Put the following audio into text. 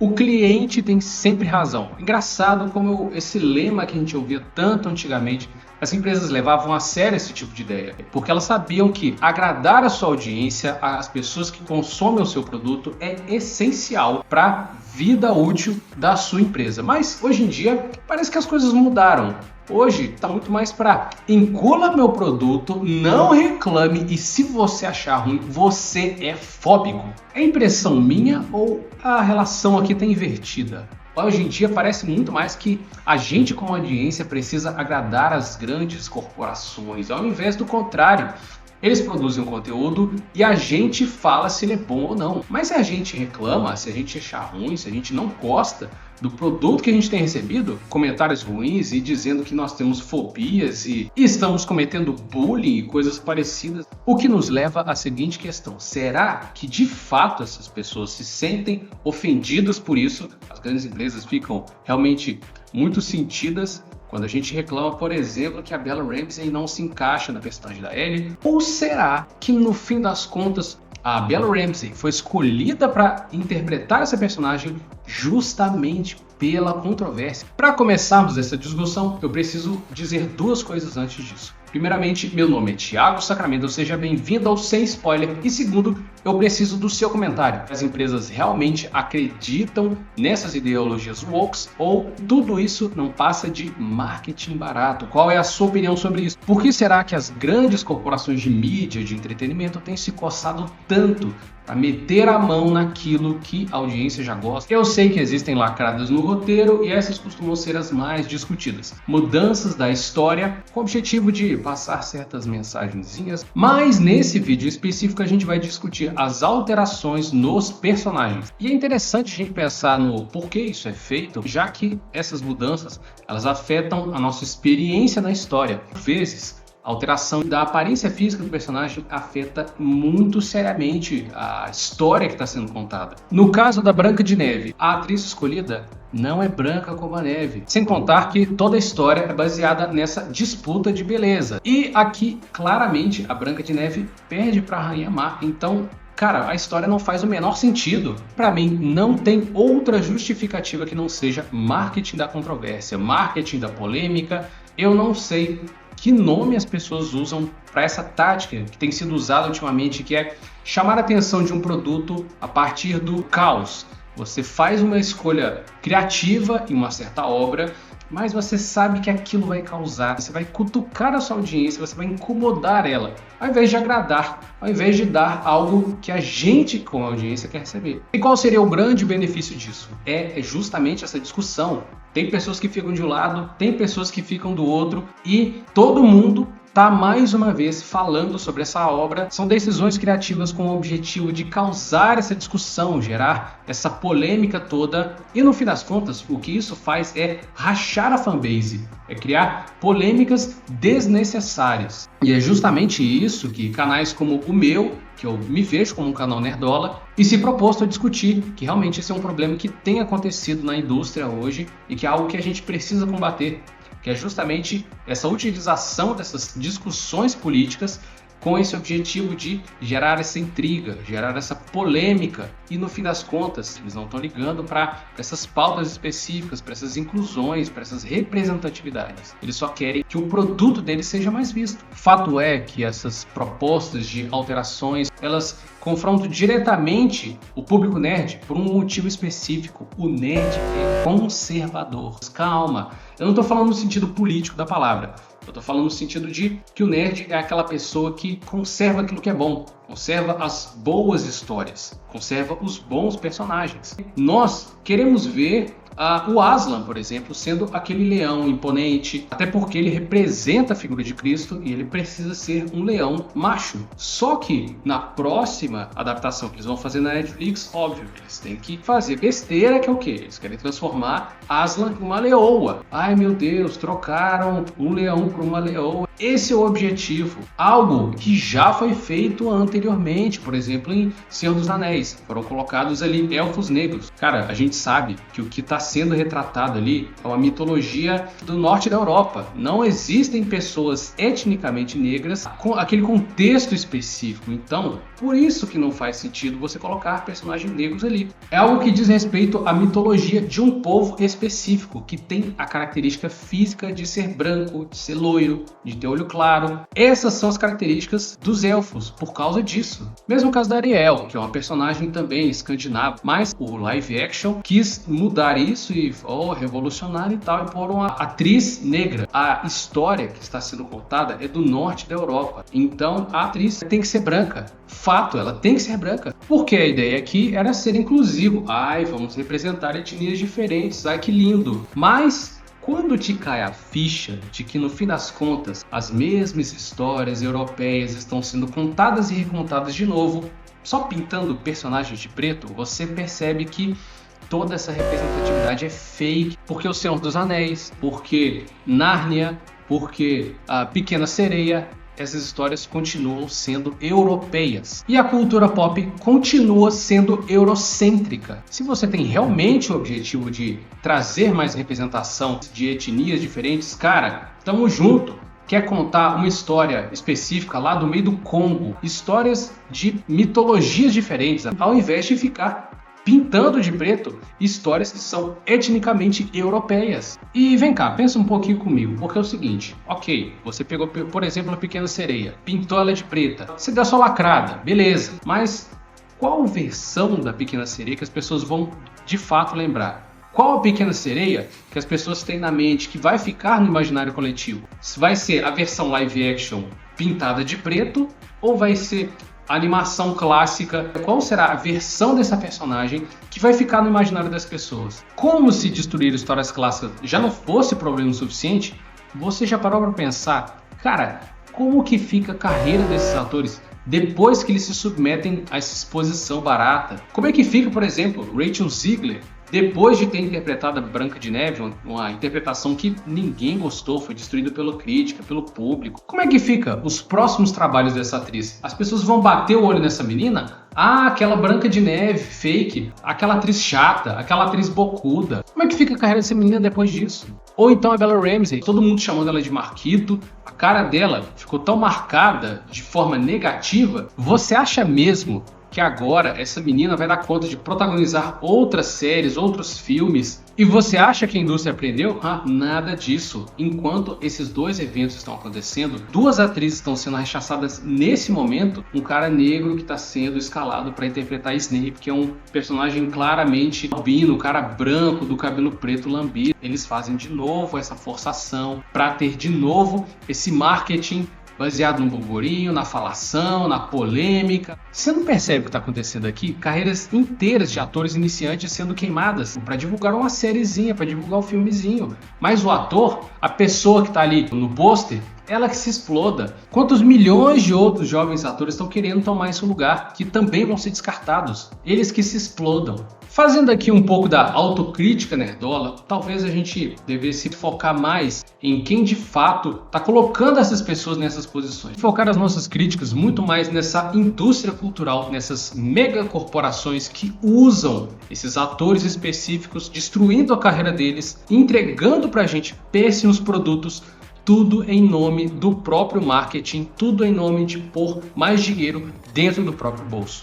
O cliente tem sempre razão. Engraçado como esse lema que a gente ouvia tanto antigamente, as empresas levavam a sério esse tipo de ideia, porque elas sabiam que agradar a sua audiência, as pessoas que consomem o seu produto, é essencial para a vida útil da sua empresa. Mas hoje em dia parece que as coisas mudaram. Hoje está muito mais para inclua meu produto, não reclame e se você achar ruim, você é fóbico. É impressão minha ou a relação aqui está invertida? Hoje em dia parece muito mais que a gente como audiência precisa agradar as grandes corporações, ao invés do contrário. Eles produzem um conteúdo e a gente fala se ele é bom ou não. Mas se a gente reclama, se a gente achar ruim, se a gente não gosta do produto que a gente tem recebido, comentários ruins e dizendo que nós temos fobias e estamos cometendo bullying e coisas parecidas, o que nos leva à seguinte questão: será que de fato essas pessoas se sentem ofendidas por isso? As grandes empresas ficam realmente muito sentidas quando a gente reclama, por exemplo, que a Bella Ramsey não se encaixa na personagem da Ellie? Ou será que no fim das contas a Bella Ramsey foi escolhida para interpretar essa personagem justamente pela controvérsia? Para começarmos essa discussão, eu preciso dizer duas coisas antes disso. Primeiramente, meu nome é Thiago Sacramento, seja bem-vindo ao Sem Spoiler. E segundo, eu preciso do seu comentário. As empresas realmente acreditam nessas ideologias woke ou tudo isso não passa de marketing barato? Qual é a sua opinião sobre isso? Por que será que as grandes corporações de mídia, de entretenimento, têm se coçado tanto para meter a mão naquilo que a audiência já gosta? Eu sei que existem lacradas no roteiro e essas costumam ser as mais discutidas. Mudanças da história com o objetivo de passar certas mensagenzinhas, mas nesse vídeo específico a gente vai discutir as alterações nos personagens. E é interessante a gente pensar no porquê isso é feito, já que essas mudanças elas afetam a nossa experiência na história. Por vezes, a alteração da aparência física do personagem afeta muito seriamente a história que está sendo contada. No caso da Branca de Neve, a atriz escolhida não é branca como a neve. Sem contar que toda a história é baseada nessa disputa de beleza. E aqui, claramente, a Branca de Neve perde para a Rainha Má. Então, cara, a história não faz o menor sentido. Para mim, não tem outra justificativa que não seja marketing da controvérsia, marketing da polêmica. Eu não sei que nome as pessoas usam para essa tática que tem sido usada ultimamente, que é chamar a atenção de um produto a partir do caos. Você faz uma escolha criativa em uma certa obra, mas você sabe que aquilo vai causar, você vai cutucar a sua audiência, você vai incomodar ela, ao invés de agradar, ao invés de dar algo que a gente, como audiência, quer receber. E qual seria o grande benefício disso? É justamente essa discussão. Tem pessoas que ficam de um lado, tem pessoas que ficam do outro, e todo mundo está mais uma vez falando sobre essa obra. São decisões criativas com o objetivo de causar essa discussão, gerar essa polêmica toda, e no fim das contas o que isso faz é rachar a fanbase, é criar polêmicas desnecessárias. E é justamente isso que canais como o meu, que eu me vejo como um canal nerdola, e se proposto a discutir, que realmente esse é um problema que tem acontecido na indústria hoje e que é algo que a gente precisa combater, que é justamente essa utilização dessas discussões políticas com esse objetivo de gerar essa intriga, gerar essa polêmica. E no fim das contas, eles não estão ligando para essas pautas específicas, para essas inclusões, para essas representatividades. Eles só querem que o produto deles seja mais visto. Fato é que essas propostas de alterações, elas confrontam diretamente o público nerd por um motivo específico. O nerd é conservador. Calma, eu não estou falando no sentido político da palavra. Eu estou falando no sentido de que o nerd é aquela pessoa que conserva aquilo que é bom, conserva as boas histórias, conserva os bons personagens. Nós queremos ver o Aslan, por exemplo, sendo aquele leão imponente, até porque ele representa a figura de Cristo e ele precisa ser um leão macho. Só que na próxima adaptação que eles vão fazer na Netflix, óbvio, eles têm que fazer besteira, que é o quê? Eles querem transformar Aslan em uma leoa. Ai meu Deus, trocaram um leão por uma leoa. Esse é o objetivo. Algo que já foi feito anteriormente, por exemplo, em Senhor dos Anéis. Foram colocados ali elfos negros. Cara, a gente sabe que o que está sendo retratado ali é uma mitologia do norte da Europa. Não existem pessoas etnicamente negras com aquele contexto específico. Então, Por isso que não faz sentido você colocar personagens negros ali. É algo que diz respeito à mitologia de um povo específico, que tem a característica física de ser branco, de ser loiro, de ter olho claro. Essas são as características dos elfos, por causa disso. Mesmo caso da Ariel, que é uma personagem também escandinava, mas o live action quis mudar isso e revolucionar e tal, e pôr uma atriz negra. A história que está sendo contada é do norte da Europa, então a atriz tem que ser branca. Fato, ela tem que ser branca. Porque a ideia aqui era ser inclusivo. Vamos representar etnias diferentes, que lindo. Mas quando te cai a ficha de que no fim das contas as mesmas histórias europeias estão sendo contadas e recontadas de novo, só pintando personagens de preto, você percebe que toda essa representatividade é fake. Porque o Senhor dos Anéis, porque Nárnia, porque a Pequena Sereia, essas histórias continuam sendo europeias. E a cultura pop continua sendo eurocêntrica. Se você tem realmente o objetivo de trazer mais representação de etnias diferentes, cara, tamo junto. Quer contar uma história específica lá do meio do Congo, histórias de mitologias diferentes, ao invés de ficar pintando de preto histórias que são etnicamente europeias. E vem cá, pensa um pouquinho comigo, porque é o seguinte, ok, você pegou, por exemplo, a Pequena Sereia, pintou ela de preta, você deu sua lacrada, beleza, mas qual versão da Pequena Sereia que as pessoas vão de fato lembrar? Qual a Pequena Sereia que as pessoas têm na mente que vai ficar no imaginário coletivo? Vai ser a versão live action pintada de preto ou vai ser a animação clássica? Qual será a versão dessa personagem que vai ficar no imaginário das pessoas? Como se destruir histórias clássicas já não fosse problema suficiente, você já parou para pensar, cara, como que fica a carreira desses atores depois que eles se submetem a essa exposição barata? Como é que fica, por exemplo, Rachel Zegler, depois de ter interpretado a Branca de Neve, uma interpretação que ninguém gostou, foi destruída pela crítica, pelo público? Como é que fica os próximos trabalhos dessa atriz? As pessoas vão bater o olho nessa menina? Aquela Branca de Neve fake, aquela atriz chata, aquela atriz bocuda. Como é que fica a carreira dessa menina depois disso? Ou então a Bella Ramsey, todo mundo chamando ela de Marquito, a cara dela ficou tão marcada de forma negativa. Você acha mesmo que agora essa menina vai dar conta de protagonizar outras séries, outros filmes? E você acha que a indústria aprendeu? Nada disso. Enquanto esses dois eventos estão acontecendo, duas atrizes estão sendo rechaçadas nesse momento. Um cara negro que está sendo escalado para interpretar Snape, que é um personagem claramente albino, um cara branco do cabelo preto lambido. Eles fazem de novo essa forçação para ter de novo esse marketing baseado no burburinho, na falação, na polêmica. Você não percebe o que está acontecendo aqui? Carreiras inteiras de atores iniciantes sendo queimadas para divulgar uma sériezinha, para divulgar um filmezinho. Mas o ator, a pessoa que está ali no pôster, ela que se exploda. Quantos milhões de outros jovens atores estão querendo tomar esse lugar, que também vão ser descartados? Eles que se explodam. Fazendo aqui um pouco da autocrítica nerdola, talvez a gente devesse focar mais em quem de fato está colocando essas pessoas nessas posições. Focar as nossas críticas muito mais nessa indústria cultural, nessas megacorporações que usam esses atores específicos, destruindo a carreira deles, entregando pra gente péssimos produtos, tudo em nome do próprio marketing, tudo em nome de pôr mais dinheiro dentro do próprio bolso.